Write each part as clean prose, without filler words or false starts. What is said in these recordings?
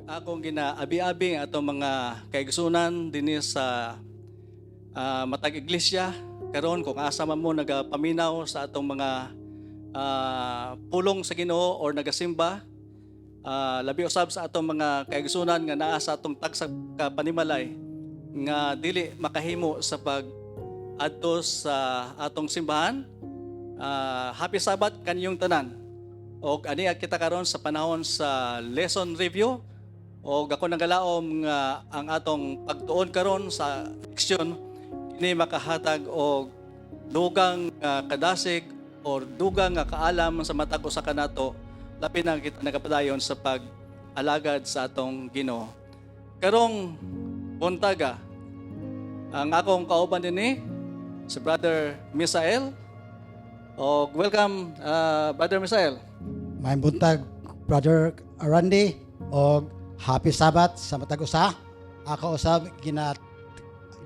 akong ginaabi-abi ang atong mga kaigsunan dinhi sa matag iglesia karon kung asa man mo nagapaminaw sa atong mga pulong sa Ginoo or nagasimba, labi usab sa atong mga kaigsunan nga naa sa atong tagsa ka panimalay nga dili makahimo sa pag adto sa atong simbahan. Happy Sabbath kanyong tanan. Og ani kita karon sa panahon sa lesson review. Og ako nagalaom nga ang atong pagtuon karon sa leksyon kini makahatag og dugang kadasig or dugang nga kaalam sa matag usa kanato labi na kita nagapadayon sa pag-alagad sa atong Ginoo. Karong buntaga ang akong kauban dinhi si Brother Misael. Og welcome Brother Misael. May buntag Brother Randy og Happy Sabbath sa matag usa. Ako usab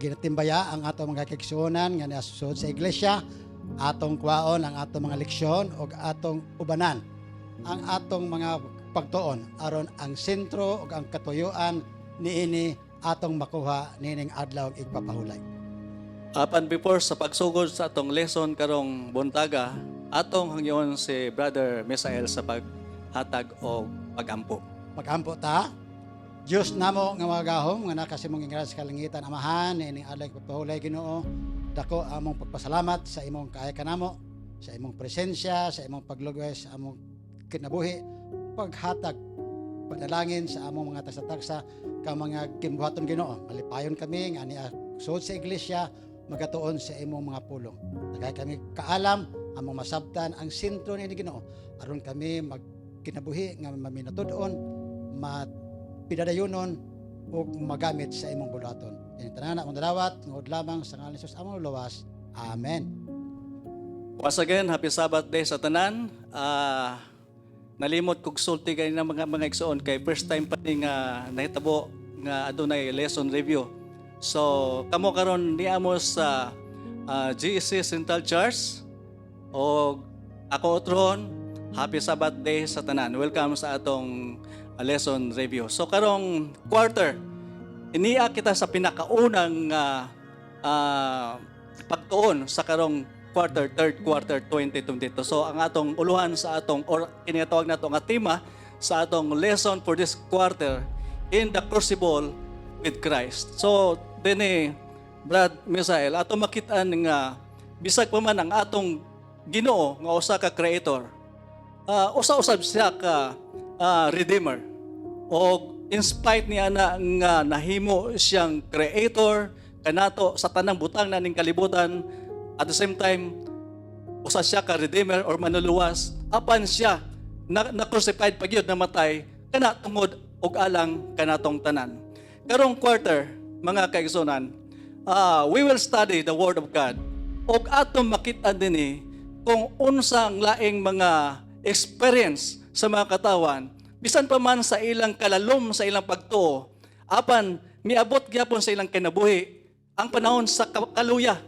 ginatimbaya ang atong mga kaigsuonan nga nasud sa iglesia, atong kwaon ang atong mga leksyon ug atong ubanan ang atong mga pagtuon aron ang sentro ug ang katuyuan niini atong makuha nining adlaw igpapahulay. Apan before sa pagsugod sa atong lesson karong buntaga, atong hangyon si Brother Misael sa paghatag o pagampo. Magampo ta. Diyos namo nga mga gahom nga nakasimong ingras sa kalangitan amahan nining adlaw igpapahulay Ginoo. Dako among pagpasalamat sa imong kaaya kanamo, sa imong presensya, sa imong paglugay sa among kinabuhi, paghatag padalangin sa among mga tagsa-tagsa ka mga kimbuhaton Ginoo. Malipayon kami nga niya sud sa iglesia magatuon sa imong mga pulong. Dagay kami kaalam among masabtan ang sentro ni Ginoo aron kami magkinabuhi nga maminatud-on, mapidadayonon ug magamit sa imong bulaton. Ini tanan among dalawat ngod lamang sa ngalan ni Jesus among luwas. Amen. Once again, happy Sabbath day sa tanan. Nalimot kog sulti kay ng mga igsoon kay first time pa ni nga nahitabo nga adunay lesson review. So kamo karon niamo sa GEC Central Church o ako otron, happy Sabbath day sa tanan. Welcome sa atong lesson review. So karong quarter, iniya kita sa pinakaunang pagtuon sa karong quarter, third quarter 2022. So ang atong uluhan sa atong or kinatawag nato nga tema sa atong lesson for this quarter, in the crucible with Christ. So dinhi Brad Misael, ato makitaan nga bisag pa man ang atong Ginoo nga usa ka creator, usa-usab siya ka redeemer. O in spite niya nga nahimo siyang creator kanato sa tanang butang na ning kalibutan, at the same time usa siya ka redeemer or manluluwas apan siya na crucified pagyud namatay kana tungod og alang kanatong tanan. Karong quarter mga kaigsunan, we will study the Word of God og atong makita dinhi kung unsang laing mga experience sa mga katawan bisan pa man sa ilang kalalom sa ilang pagtuo, apan miabot gyapon sa ilang kinabuhi ang panahon sa kaluya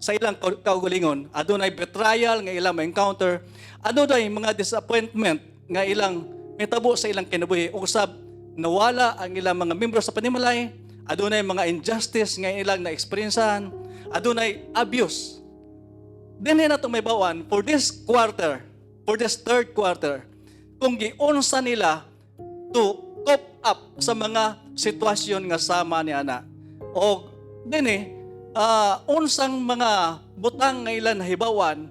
sa ilang kaugalingon. Adunay betrayal nga ilang ma-encounter, adunay mga disappointment nga ilang mitabo sa ilang kinabuhi. Usab nawala ang ilang mga membro sa panimalay, adunay mga injustice nga ilang na-experiencehan, adunay abuse. Dinhi nato may bawan for this quarter, for this third quarter, kung giunsa nila to cope up sa mga sitwasyon nga sama ni ana. O dinhi unsang mga butang nga ilang nahibawan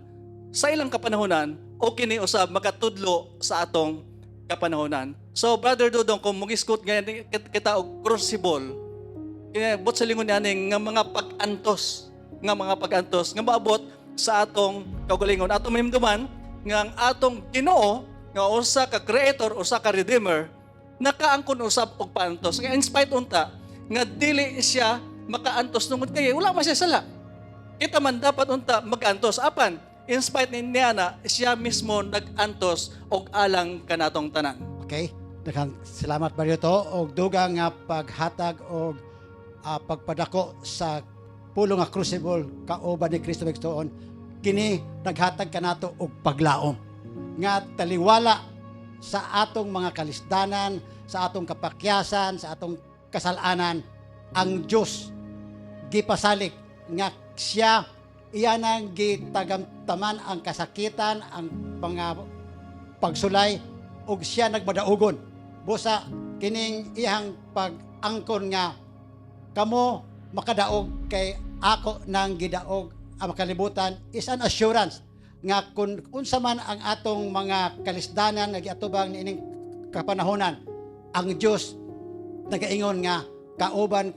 sa ilang kapanahonan o kini usab makatudlo sa atong kapanahonan. So Brother Dudong, kung mag-iskot nga kita og crucible, kinabot sa lingon ani nga mga pag-antos nga maabot sa atong kaugalingon. Atong mahimduman nga ang atong Ginoo nga usa ka creator, usa ka redeemer, nakaangkon usab og paantos. Nga in spite unta nga dili siya makaantos tungod kay wala man siya sala. Kita man dapat unta magantos apan in spite niya na siya mismo nagantos og alang kanatong tanan. Okay? Daghang salamat ba dito og dugang nga paghatag og pagpadako sa pulong nga crucible kauban ni Kristo Magtuon. Kini naghatag kanato og paglaom nga taliwala sa atong mga kalisdanan, sa atong kapakyasan, sa atong kasalanan, ang Dios gipasalig nga siya iyanang gitagamtaman ang kasakitan, ang mga pagsulay, ug siya nagmadaugon. Busa kining iyang pag-angkon nga kamo makadaog kay ako nang gidaog ang makalibutan is an assurance nga kung unsa man ang atong mga kalisdanan nga giatubang niining kapanahonan, ang Dios nagaingon nga kauban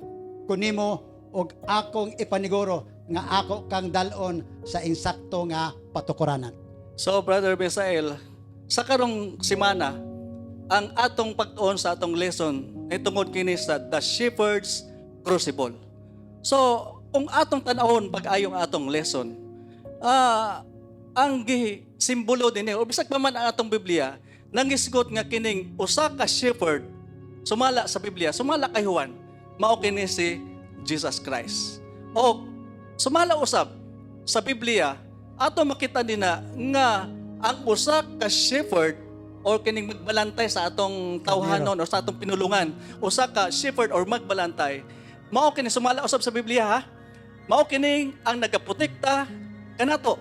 ko nimo og akong ipaniguro nga ako kang dalon sa insakto nga patukuranan. So, Brother Misael, sa karong simana, ang atong pagtuon sa atong lesson ay tungod kini sa The Shepherd's Crucible. So, kung atong tanawon pag-ayong atong lesson, ang simbolo din o bisag pa man ang atong Biblia, nangisgot nga kining usa ka shepherd sumala sa Biblia, sumala kay Juan, mao kini si Jesus Christ. O sumala usab sa Biblia, ato makita din nga ang usa ka shepherd or kining magbalantay sa atong tawhanon o sa atong pinulungan, usa ka shepherd or magbalantay, mao kini sumala usab sa Biblia ha. Mao kini ang nagaprotekta kanato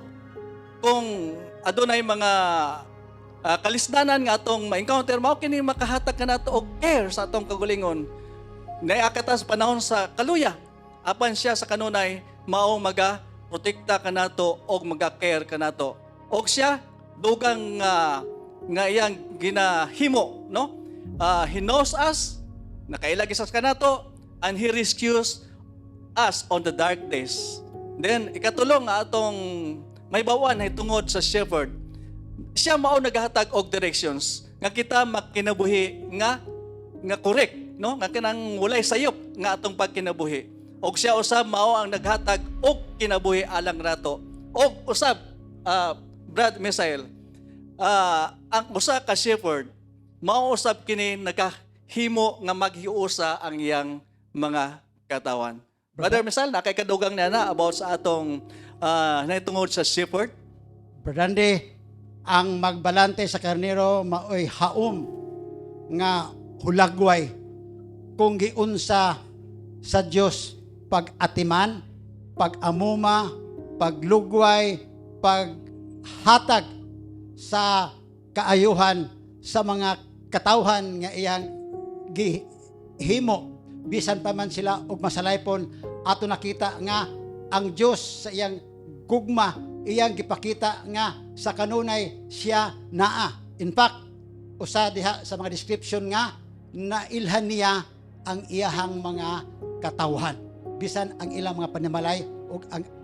kung adunay mga kalisdanan nga atong ma-encounter, mao kini makahatag kanato og care sa atong kagulingon. Naiakatas panahon sa kaluya, apan siya sa kanunay mao maga-protekta kanato og maga-care kanato. Og siya dugang nga iyang ginahimo, no? He knows us, nakailagi sa kanato, and He rescues us on the dark days. Then, ikatulong nga atong may bawan ay tungod sa shepherd. Siya mao naghatag og directions nga kita makinabuhi nga correct, no? Nga kanang walay sayop nga atong pagkinabuhi. Og siya usab mao ang naghatag og kinabuhi alang rato. Og usab Brad Misael, ang usa ka shepherd mao usab kini nagahimo nga maghiusa ang iyang mga katawan. Brother Misael, nakay kadugang na about sa atong naitungod sa shepherd. Brother, ang magbalante sa karnero maoy haom nga hulagway kung giunsa sa Dios pag-atiman, pag-amuma, paglugway, paghatag sa kaayuhan sa mga katawhan nga iyang gihimo bisan pa man sila og masalaypon. Ato nakita nga ang Dios sa iyang gugma iyang gipakita nga sa kanunay siya naa. In fact, usa diha sa mga description nga nailhan niya ang iyahang mga katawhan bisan ang ilang mga panimalay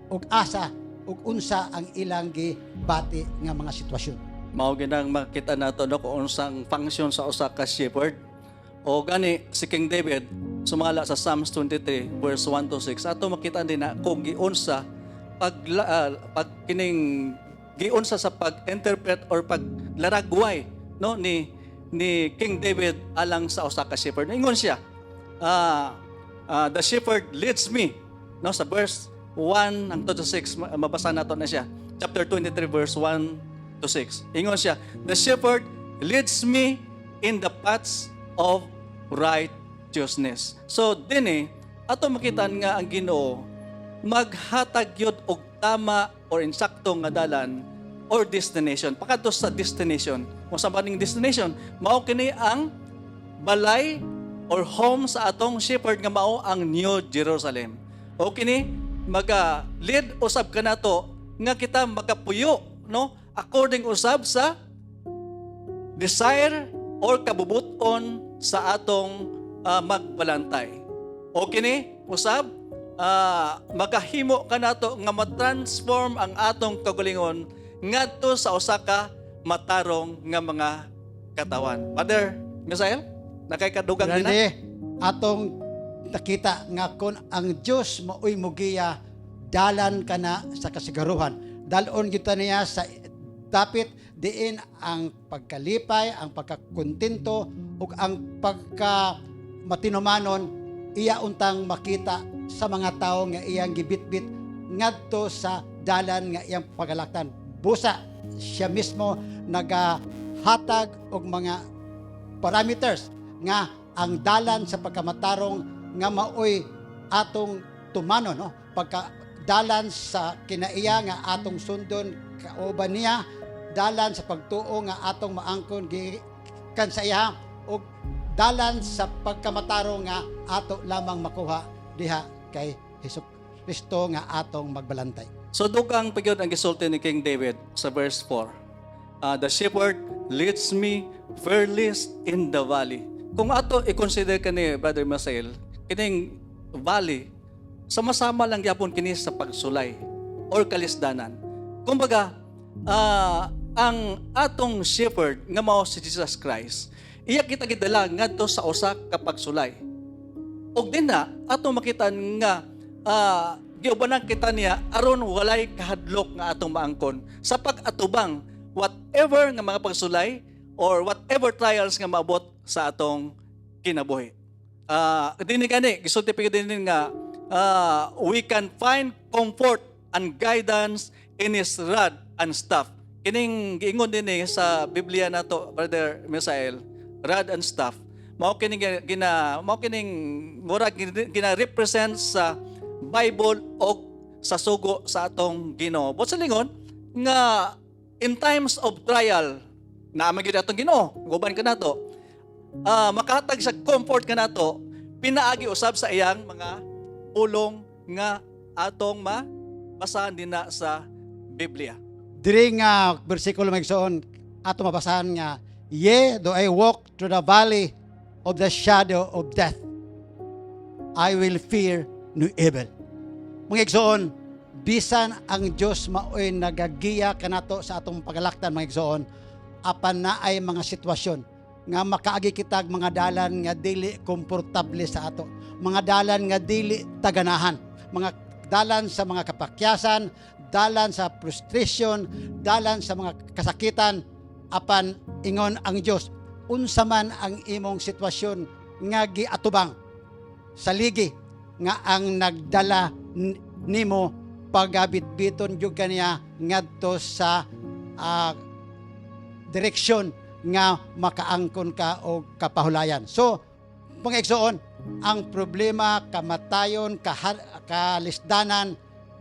og asa ug unsa ang ilang gibati nga mga sitwasyon. Mao ginang makita nato no kung unsang function sa usa ka shepherd. O gani si King David sumala sa Psalms 23 verse 1 to 6. Ato makita din na kung giunsa pag kining giunsa sa pag-interpret or paglaragway no ni King David alang sa usa ka shepherd. Ingon siya, the shepherd leads me, no, sa verse 1 hangtod to 6 mabasa nato na siya. Chapter 23 verse 1 to 6. Ingon siya, the shepherd leads me in the paths of righteousness. So dinhi ato makita nga ang Ginoo maghatag yun og tama or insaktong nga dalan or destination. Pakadto sa destination. Kung sa maning destination, mao kini ang balay or home sa atong shepherd nga mao ang New Jerusalem. O kini maga-lead usab kanato nga kita magapuyo, no? According usab sa desire or kabubuton sa atong magbalantay. O kini usab magahimo kanato nga ma-transform ang atong kagalingon ngadto sa usa ka matarong nga mga katawan. Father Misael, nakay kadugang din na? Atong nakita nga kon ang Dios maoy mugiya dalan kana sa kasagaruhan. Dalon gyud niya sa dapit diin ang pagkalipay, ang pagkakontento ug ang pagka matinumanon iya untang makita sa mga tawo nga iyang gibitbit ngadto sa dalan nga iyang pagalaktan. Busa siya mismo hatag og mga parameters nga ang dalan sa pagkamatarong nga maoy atong tumano, no? Pagka dalan sa kinaiya nga atong sundon kauban niya, dalan sa pagtuo nga atong maangkon gikan sa iya, o dalan sa pagkamatarong nga ato lamang makuha diha kay Hesukristo nga atong magbalantay. So dugang pagyod ang gisulti ni King David sa verse 4. The shepherd leads me fairliest in the valley. Kung ato i-consider kani Brother Masael, kining valley sama-sama lang gyapon kini sa pagsulay or kalisdanan. Kumbaga, ang atong shepherd nga mao si Jesus Christ, iya kita gidala ngadto sa usa ka pagsulay. Og din na ato makita nga giubanan kita niya aron walay kahadlok nga atong maangkon sa pag-atubang whatever nga mga pagsulay or whatever trials nga maabot sa atong kinabuhi. Dinhi gani gisulti pa din nga we can find comfort and guidance in His rod and staff. Kining giingon din sa Biblia nato, Brother Misael, rod and staff. Mao kining gina represent sa Bible o sa sugo sa atong Ginoo. But sa lingon nga in times of trial na magid atong Ginoo, guban ka nato. Makahatag sa comfort ka nato, pinaagi usab sa iyang mga pulong nga atong mabasahan din na sa Biblia. Diri nga bersikulo magsuon ato mabasahan nga, "Yea, though I walk through the valley of the shadow of death, I will fear no evil." Mga igsoon, bisan ang Dios maoy nagagiya kanato sa atong pagalaktan, mga igsoon, apan naay mga sitwasyon nga makaagi kitag mga dalan nga dili komportable sa ato, mga dalan nga dili taganahan, mga dalan sa mga kapakyasan, dalan sa frustration, dalan sa mga kasakitan, apan ingon ang Dios, unsa man ang imong sitwasyon nga giatubang, saligi nga ang nagdala nimo pagabitbiton jud kaniya ngadto sa direksyon nga makaangkon ka o kapahulayan. So, mga igsoon, ang problema, kamatayon, kalisdanan,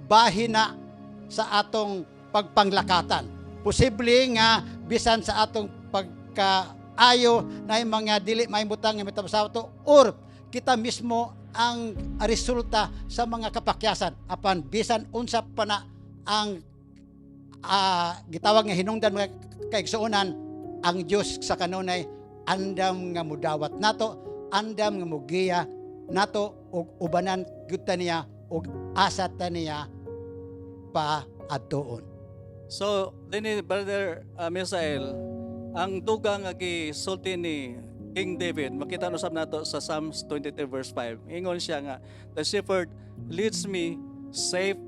bahina sa atong pagpanglakatan. Posible nga bisan sa atong pagkaayo na yung mga dili mahimbutang nga metapasato or kita mismo ang resulta sa mga kapakyasan. Apan bisan unsa pa na ang gitawag nga hinungdan mga kaigsuonan, ang Dios sa kanunay andam nga mudawat nato, andam nga mugiya nato og ubanan gyud ta niya og asa ta niya pa adtoon. So, dinhi Brother Misael, ang dugang nga gisulti ni King David, makita usab nato sa Psalms 23 verse 5. Ingon siya nga, "The shepherd leads me safe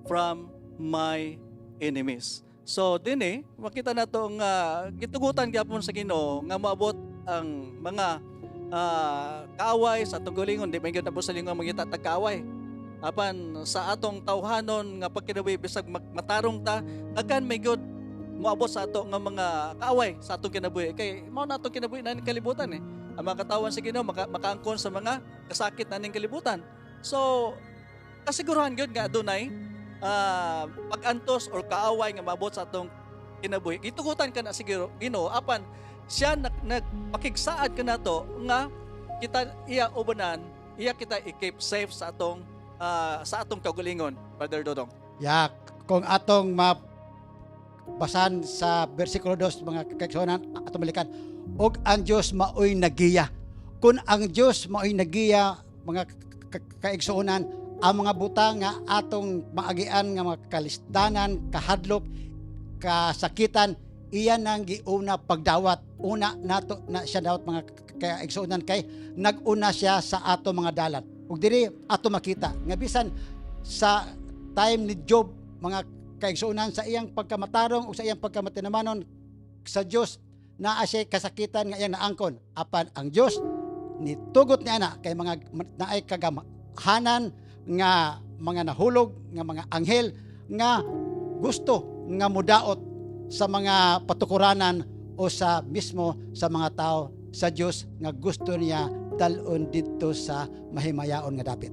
from my enemies." So dinhi makita nato nga gitugutan gyapon sa Ginoo nga maabot ang mga kaaway sa atong gulingon, di man gyud nabo sa lingon mangita tag kaaway. Apan sa atong tawhanon nga pagkinabuhi bisag matarong ta, daghan may gyud moabot sa ato nga mga kaaway sa atong kinabuhi. Kay mao na atong kinabuhi na ning kalibutan Ang mga katawan sa Ginoo makaangkon sa mga kasakit na ning kalibutan. So kasiguruhan gyud nga adunay pag-antos or kaaway nga maabot sa atong kinabuhi. Gitugutan ka na siguro Ginoo apan siya nagpakigsaad ka nato nga kita iya ubanan, iya kita i-keep safe sa atong kaugalingon, Brother Dodong. Kung atong basahan sa versikulo 2 mga kaigsuonan atong balikan, og ang Dios maoy nagiya. Kung ang Dios maoy nagiya mga kaigsuonan, ang mga butang nga atong maagian nga mga kalisdanan, kahadlok, kasakitan, iyan ang giuna pagdawat. Una nato na siya dawat mga kaigsuonan kay nag-una siya sa ato mga dalan. Ug diri ato makita nga bisan sa time ni Job mga kaigsuonan sa iyang pagkamatarong o sa iyang pagkamatinamanon sa Dios naa siya kasakitan nga iyang naangkon. Apan ang Dios nitugot niya na kay mga naay kagamahanan nga mga nahulog nga mga anghel nga gusto nga mudaot sa mga patukuranan o sa mismo sa mga tao sa Dios nga gusto niya dalon dito sa mahimayaon nga dapit.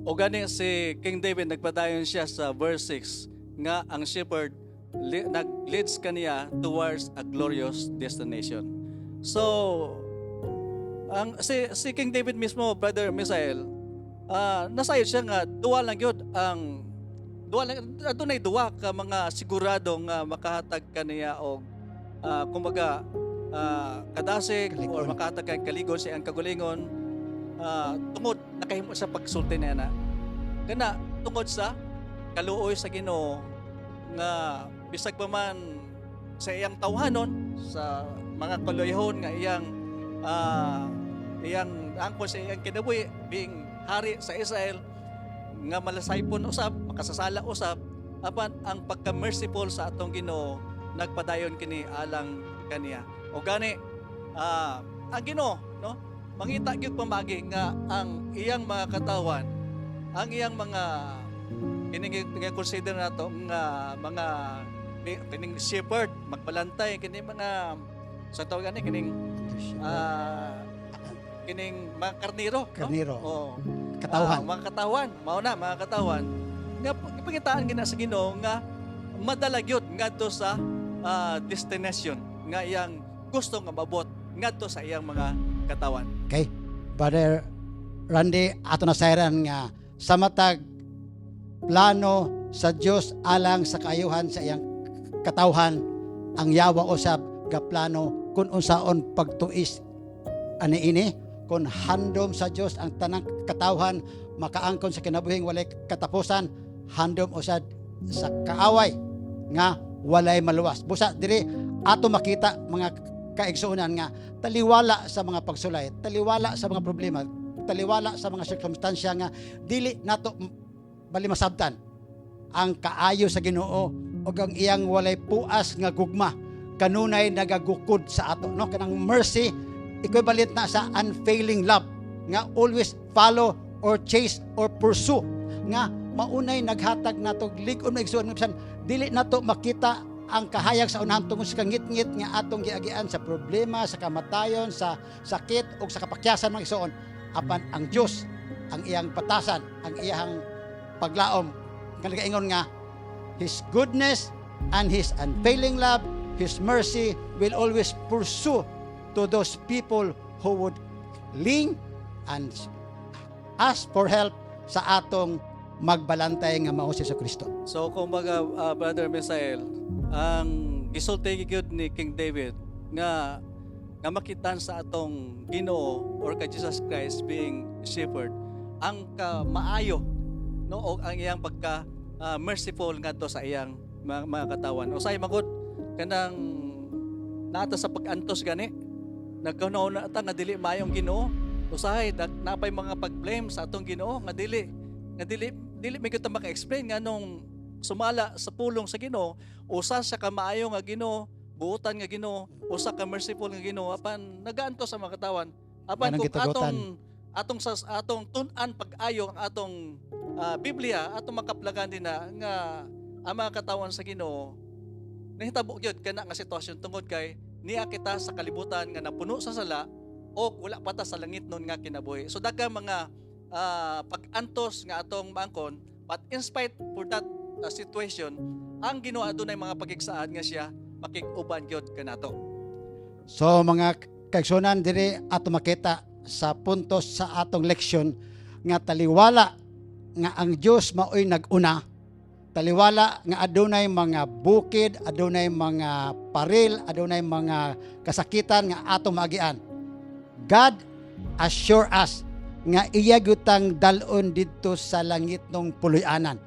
O gani si King David nagpadayon siya sa verse 6 nga ang shepherd nag-leads kaniya towards a glorious destination. So ang si King David mismo, Brother Misael, nasayod siya nga duwa lang yun ang adunay duwa ka mga sigurado nga makahatag kaniya og kumbaga kadasig Kaligon. or makahatag kang kaligon siya ang kagulingon tungod nakahimo sa pagsulti niya na kana tungod sa kaluoy sa Ginoo nga bisag pa man sa iyang tawhanon sa mga kaluyhon nga iyang angkon sa iyang kinabuhi being hari sa Israel nga malasaypon usab makasasala usab apan ang pagka-merciful sa atong Ginoo nagpadayon kini alang kaniya o gani ang Ginoo no mangita gyud pamagi nga ang iyang mga katawan ang iyang mga kining consider nato nga mga kining shepherd magbalantay kini mga sa tawag gani kining kining mga karniro Karniro. no? Oo. Katawhan. Mga katawan mao na mga katawan nga ipangitaan gina sa Ginoo nga madala gyud ngadto sa destination nga iyang gusto nga mabot ngadto sa iyang mga katawan. Okay? Brother Randy, ato na sayran nga sa matag plano sa Dios alang sa kaayuhan sa iyang katawhan ang yawa usab ga plano kung unsaon pagtuis ani kung handom sa Dios ang tanang katawhan makaangkon sa kinabuhing walay katapusan handom usad sa kaaway nga walay maluwas busa diri ato makita mga kaigsuonan nga taliwala sa mga pagsulay, taliwala sa mga problema, taliwala sa mga sirkumstansya nga dili nato bali masabtan ang kaayo sa Ginoo ug ang iyang walay puas nga gugma kanunay nagagukod sa ato no kanang mercy equivalent na sa unfailing love nga always follow or chase or pursue nga maunay naghatag nato lig-on maigsuon nga bisan dili nato makita ang kahayag sa unahan tungod sa kangit-ngit nga atong giagian sa problema, sa kamatayon, sa sakit o sa kapakyasan mga igsoon. Apan ang Diyos, ang iyang patasan, ang iyang paglaom. Nagaingon nga, His goodness and His unfailing love, His mercy will always pursue to those people who would lean and ask for help sa atong magbalantay nga mao si Kristo. So kumbaga Brother Misael, ang gisulti gyud ni King David nga makitan sa atong Ginoo or kay Jesus Christ being shepherd ang maayo no o ang iyang pagka merciful ngadto sa iyang mga katawan. Usay magud kanang nata sa pag-antos gani nagkanaw na ta nga dili maayong Ginoo. Usahay napay mga pag-blame sa atong Ginoo nga dili may kita maka-explain nga nung sumala sa pulong sa Ginoo usa sa ka maayo nga Ginoo buutan nga Ginoo usa ka merciful nga Ginoo apan nagaantos sa mga katawan apan Anong kung gitagutan? atong tun-an pag-ayo ang atong Biblia atong makaplagan din na nga ang mga katawan sa Ginoo nahitabo gyud kana nga sitwasyon tungod kay niya kita sa kalibutan nga napuno sa sala o wala pa ta sa langit nun nga kinabuhi. So daghang mga pag-antos nga atong maangkon, but in spite for that situation, ang Ginoo adunay mga pagigsaad nga siya makig-uban gyud kanato. So mga kaigsuonan diri ato makita sa puntos sa atong leksyon nga taliwala nga ang Dios maoy nag-una. Taliwala nga adunay mga bukid, adunay mga paril, adunay mga kasakitan nga atong maagian. God assure us nga iya gyutang dalon didto sa langit nung puloy-anan.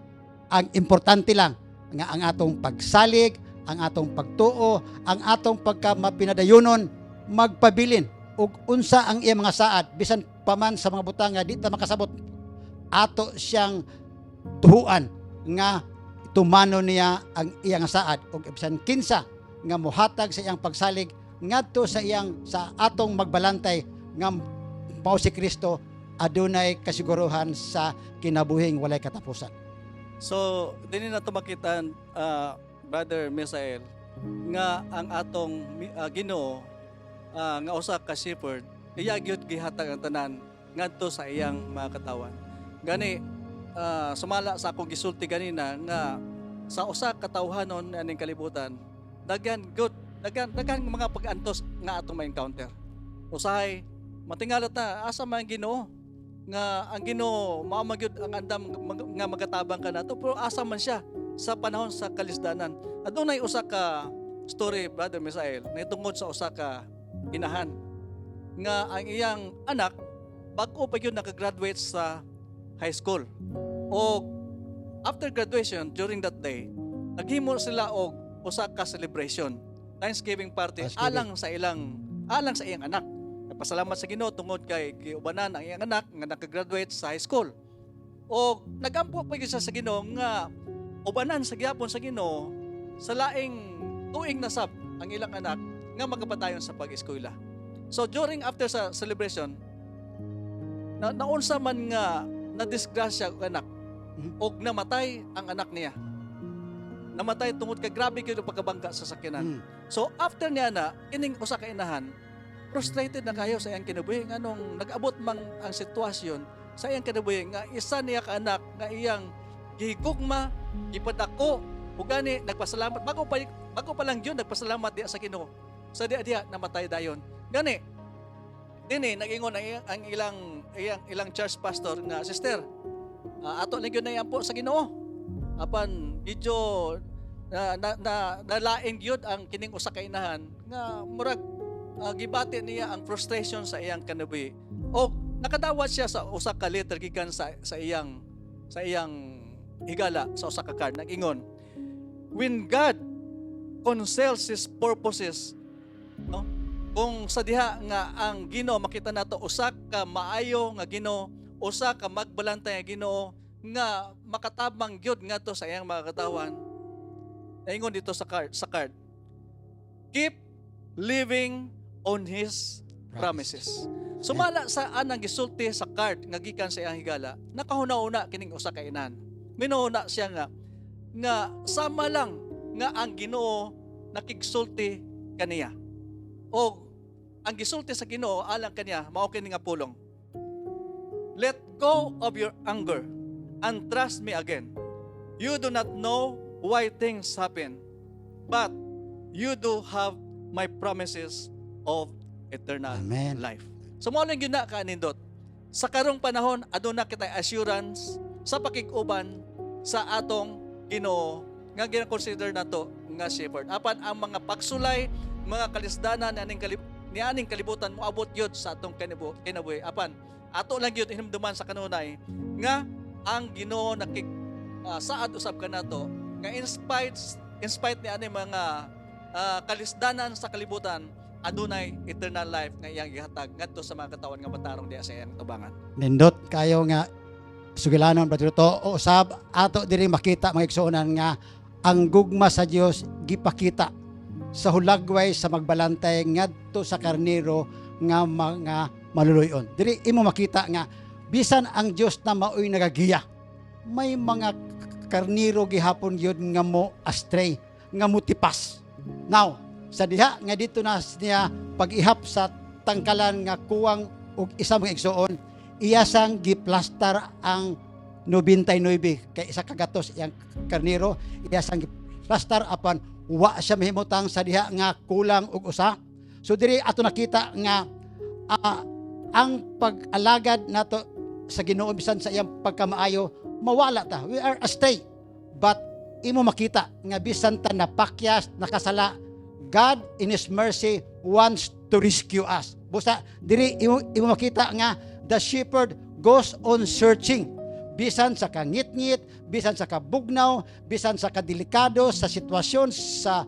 Ang importante lang nga ang atong pagsalig, ang atong pagtuo, ang atong pagkamapinadayonon magpabilin ug unsa ang iya mga saad bisan paman sa mga butang nga di ta makasabot ato siyang tuhuan nga tumano niya ang iyang saad ug bisan kinsa nga mohatag sa iyang pagsalig ngadto sa iyang sa atong magbalantay nga mao si Kristo adunay kasiguruhan sa kinabuhing walay katapusan. So dinhi nato makitan Brother Misael nga ang atong Ginoo nga usa ka shepherd iya gyud gihatag ang tanan ngadto sa iyang mga katawan. Gani sumala sa akong gisulti ganina nga sa usa ka tawhanon aning kalibutan daghan mga pag-antos nga atong ma-encounter. Usahay matingalat na asa man ang Ginoo nga ang Ginoo mao magyud ang andam nga magatabang kanato pero asa man siya sa panahon sa kalisdanan. Adunay usa ka story, Brother Misael, na tungod sa usa ka inahan nga ang iyang anak bag-o pa yun nakagraduate sa high school. O after graduation, during that day, naghimo sila og usa ka celebration, Thanksgiving party alang sa iyang anak. Nagpasalamat sa Ginoo tungod kay giubanan ang iyang anak nga nakagraduate sa high school. O nagampo pa gyud siya sa Ginoo nga ubanan sa gyapon sa Ginoo sa laing tuig na sab ang ilang anak nga magapadayon sa pag-eskwela. So during after sa celebration, naunsa man nga na-disgrasya ang anak o namatay ang anak niya. Namatay tungod kay grabe gyud ang pagkabangga sa sakyanan. So after niya na ining usa ka inahan, frustrated na kayo sa iyang kinabuhi nganong nag-abot man ang sitwasyon sa iyang kinabuhi nga isa niya ka anak nga iyang gigugma, gipadako, ug gani nagpasalamat bago pa lang yun nagpasalamat diya sa Ginoo. Sa diya namatay dayon. Gani dinhi nag-ingon ang ilang church pastor nga sister, ato lang gyud na yan po sa Ginoo. Apan medyo nalaing gyud ang kining usa ka inahan nga murag gibati niya ang frustration sa iyang kinabuhi. O nakadawat siya sa usa ka letter gikan sa iyang higala sa usa ka card. Nag-ingon, when God conceals His purposes, no? Kung sa diha nga ang Ginoo makita nato usa ka maayo nga Ginoo, usa ka magbalantay nga Ginoo nga makatabang gyud ngadto sa iyang mga katawan. Ingon dito sa card. Keep living on His promises. Sumala sa anang gisulti sa card nga gikan sa iyang higala, nakahuna-una kining usa ka inahan. Minuuna siya nga sama lang nga ang Ginoo nakigsulti kaniya. O ang gisulti sa Ginoo alang kaniya mao kini nga pulong. Let go of your anger and trust me again. You do not know why things happen, but you do have my promises of eternal life. So mao lang gyud na kanindot. Sa karong panahon aduna kitay assurance sa pakig-uban sa atong Ginoo nga gina-consider nato nga shepherd. Apan ang mga pagsulay, mga kalisdanan ni aning kalibutan moabot gyud sa atong kinabuhi. Apan ato lang gyud hinumduman sa kanunay nga ang Ginoo saad usab kanato nga in spite ni aning mga kalisdanan sa kalibutan, adunay eternal life nga iyang gihatag ngadto sa mga katawan nga matarong diha sa iyang tubangan. Nindot kayo nga sugilanon Brother to usab ato diri makita mga igsuonan nga ang gugma sa Dios gipakita sa hulagway sa magbalantay ngadto sa karnero nga mga maluluyon. Diri imo makita nga bisan ang Dios na maoy nagagiya, may mga karnero gihapon gyud nga mo astray, nga mo tipas. Now, sa diha nga dito na niya pag-ihap sa tangkalan nga kuwang og isa mga igsuon, iya sang giplastar ang 99 kay isa kagatos iyang karnero, iya sang giplastar apan wa siya mahimutang sa diha nga kulang og usa. So diri ato nakita nga ang pag-alagad nato sa Ginoo bisan sa iyang pagkamaayo mawala ta. We are astray. But imo makita nga bisan ta napakyas, nakasala, God in His mercy wants to rescue us. Busa diri imo makita nga the shepherd goes on searching bisan sa kangit-ngit, bisan sa kabugnaw, bisan sa kadelikado sa sitwasyon sa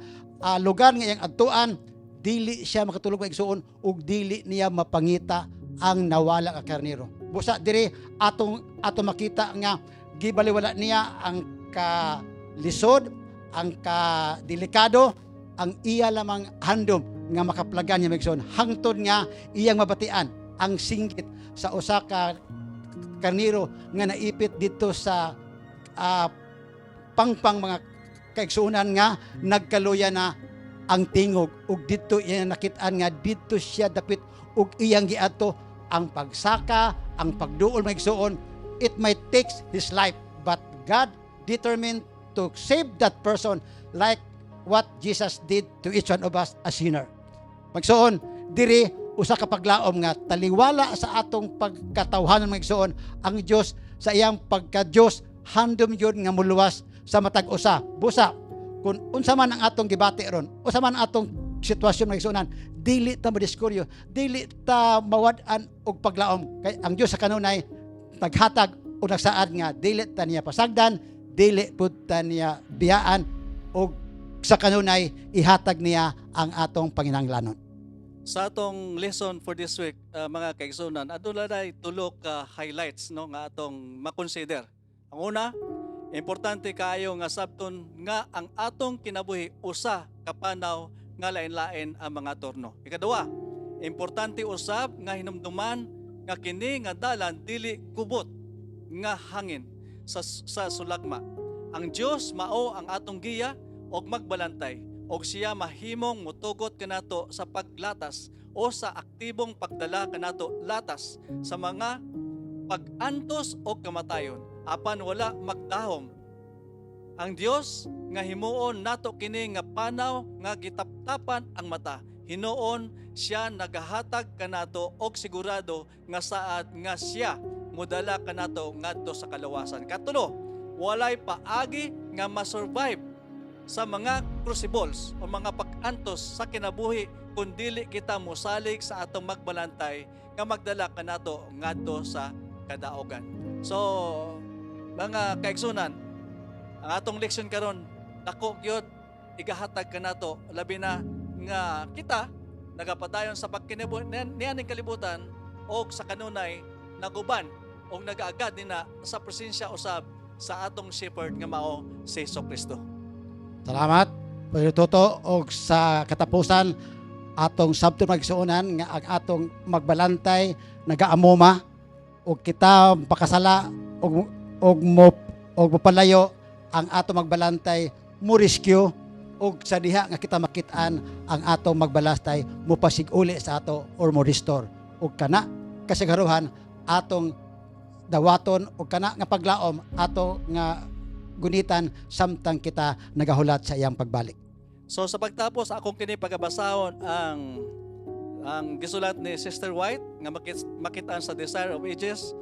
lugar nga iyang adtuan, dili siya makatulog wa igsuon ug dili niya mapangita ang nawala nga karnero. Busa diri atong makita nga gibaliwala niya ang kalisod, ang kadelikado, ang iya lamang handom nga makaplagan niya igsoon hangtod nga iyang mabatian ang singgit sa usa ka karnero nga naipit dito sa pangpang mga kaigsuonan nga nagkaluya na ang tingog ug dito iya nakitaan nga dito siya dapit ug iyang giadto ang pagsaka, ang pagduol maigsuon. It might take his life, but God determined to save that person like what Jesus did to each one of us as sinner. Magsuon diri usa ka paglaom nga taliwala sa atong pagkatawhanon maigsuon ang Dios sa iyang pagka-Dios handom yun nga muluwas sa matag usa busa kung unsa man ang atong gibati ron, unsa man ang atong sitwasyon maigsuonan, dili ta madiskuryo, dili ta mawad-an og paglaom kay ang Dios sa kanunay naghatag o nagsaad nga dili ta niya pasagdan, dili pud ta niya biyaan og sa kanunay ihatag niya ang atong panginahanglanon. Sa atong lesson for this week, mga kaigsunan, aduna day tulo ka highlights no nga atong makonsider. Ang una, importante kaayo nga sabton nga ang atong kinabuhi usa ka panaw nga lain-lain ang mga turno. Ikaduha, importante usab nga hinumduman nga kini nga dalan dili kubot nga hangin sa sulagma. Ang Dios mao ang atong giya og magbalantay og siya mahimong mutugot kanato sa paglatas o sa aktibong pagdala kanato latas sa mga pag-antos o kamatayon apan wala magdahom. Ang Dios nga himuon nato kini nga panaw nga gitaptapan ang mata. Hinuon siya nagahatag kanato og sigurado nga saad nga siya mudala kanato ngadto sa kalawasan. Katulo, walay paagi nga masurvive sa mga crucibles o mga pag-antos sa kinabuhi kung dili kita mosalig sa atong magbalantay nga magdala kanato ngadto sa kadaogan. So, mga kaigsunan, ang atong leksyon karon dako gyud igahatag kanato labi na nga kita nagapadayon sa pagkinabuhi nianing kalibutan o sa kanunay naguban o nagaagad nina sa presensya usab sa atong shepherd nga mao si Jesucristo. Salamat. Pagtuto og sa katapusan atong sabton magsuonan nga ang atong magbalantay nagaamuma og kita pakasala og mopalayo ang atong magbalantay mo rescue og sa diha nga kita makit-an ang atong magbalastay mo pasiguli sa ato or mo restore og kana kasagaruhan atong dawaton og kana nga paglaom ato nga gunitan samtang kita nagahulat sa iyang pagbalik. So sa pagtapos akong kini pagabasahon ang gisulat ni Sister White nga makitaan sa Desire of Ages,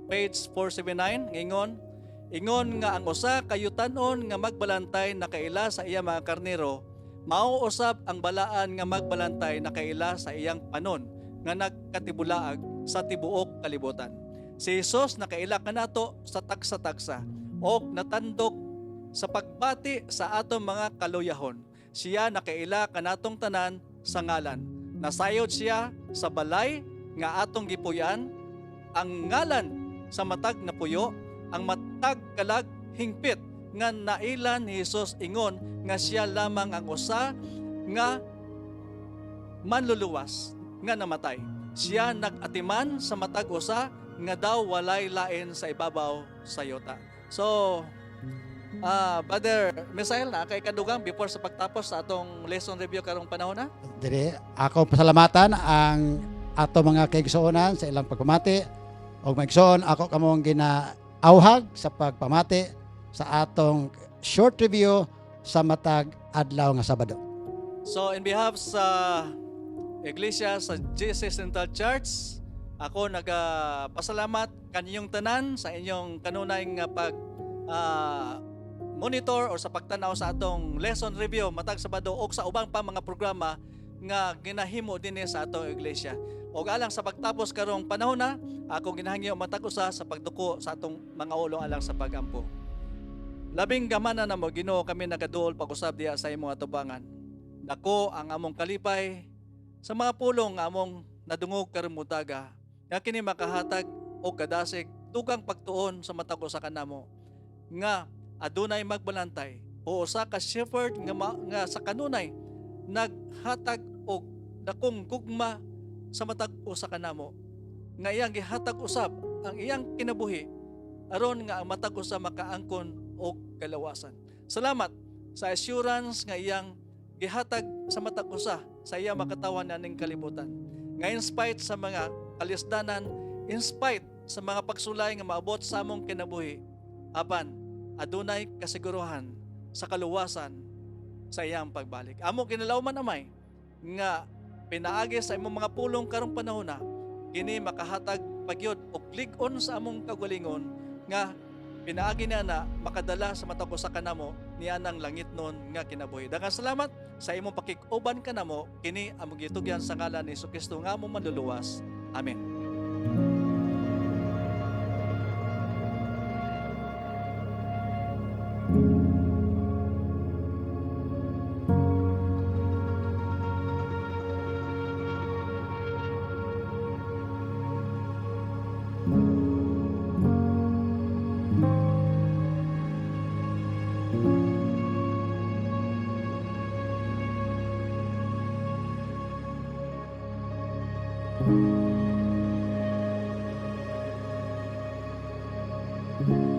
page 479 ingon nga ang usa kayutanon nga magbalantay nakaila sa iyang mga karnero mao usab ang balaan nga magbalantay nakaila sa iyang panon nga nagkatibulaag sa tibuok kalibutan. Si Jesus nakaila kanato sa tagsa-tagsa og natandok sa pagbati sa atong mga kaluyahon. Siya nakaila kanatong tanan sa ngalan. Nasayod siya sa balay nga atong gipuyan, ang ngalan sa matag na puyo, ang matag kalag hingpit nga nailan ni Jesus ingon nga siya lamang ang usa nga manluluwas nga namatay. Siya nag-atiman sa matag usa nga daw walay lain sa ibabaw sa yuta. So, Brother Misael, na kay kadugang before sa pagtapos sa atong lesson review karong panahon na? Diri ako pasalamatan ang ato mga kaigsuonan sa ilang pagpamati og maigsoon ako kamong ginaawhag sa pagpamati sa atong short review sa matag adlaw nga Sabado. So, in behalf sa Iglesia sa Jesus Central Church, ako nagpasalamat kaninyong tanan sa inyong kanunay nga pag monitor o sa pagtanaw sa atong lesson review matag Sabado o sa ubang pa mga programa nga ginahimo dinhi sa atong iglesia. Og alang sa pagtapos karong panahon na, ako ginahangyo matag usa sa pagduko sa atong mga ulo alang sa pagampo. Labing gamana na mo Ginoo kami nagaduol pag-usab diha sa imong atubangan. Dako ang among kalipay sa mga pulong nga among nadungog karon mutaga. Nga kini makahatag og kadasig dugang pagtuon sa matag usa kanamo nga adunay magbalantay o usa ka shepherd nga sa kanunay naghatag og dakong gugma sa matag usa kanamo nga iyang gihatag usab ang iyang kinabuhi aron nga ang matag usa makaangkon og kalawasan. Salamat sa assurance nga iyang gihatag sa matag usa sa iya makatawan naning kalibutan. Nga in spite sa mga kalisdanan, in spite sa mga pagsulay nga maabot sa among kinabuhi, apan adunay kasiguruhan sa kaluwasan sa iyang pagbalik. Amo kinalawman amay nga pinaagi sa imong mga pulong karong panahon na kini makahatag pagyod og lig-on sa among kagalingon nga pinaagi na makadala sa mata ko sa kanamo niya ng langit nun nga kinabuhi. Daghang salamat sa imong pakikuban kanamo kini among gitugyan sa ngalan ni Jesucristo nga among manluluwas. Amen. Thank you.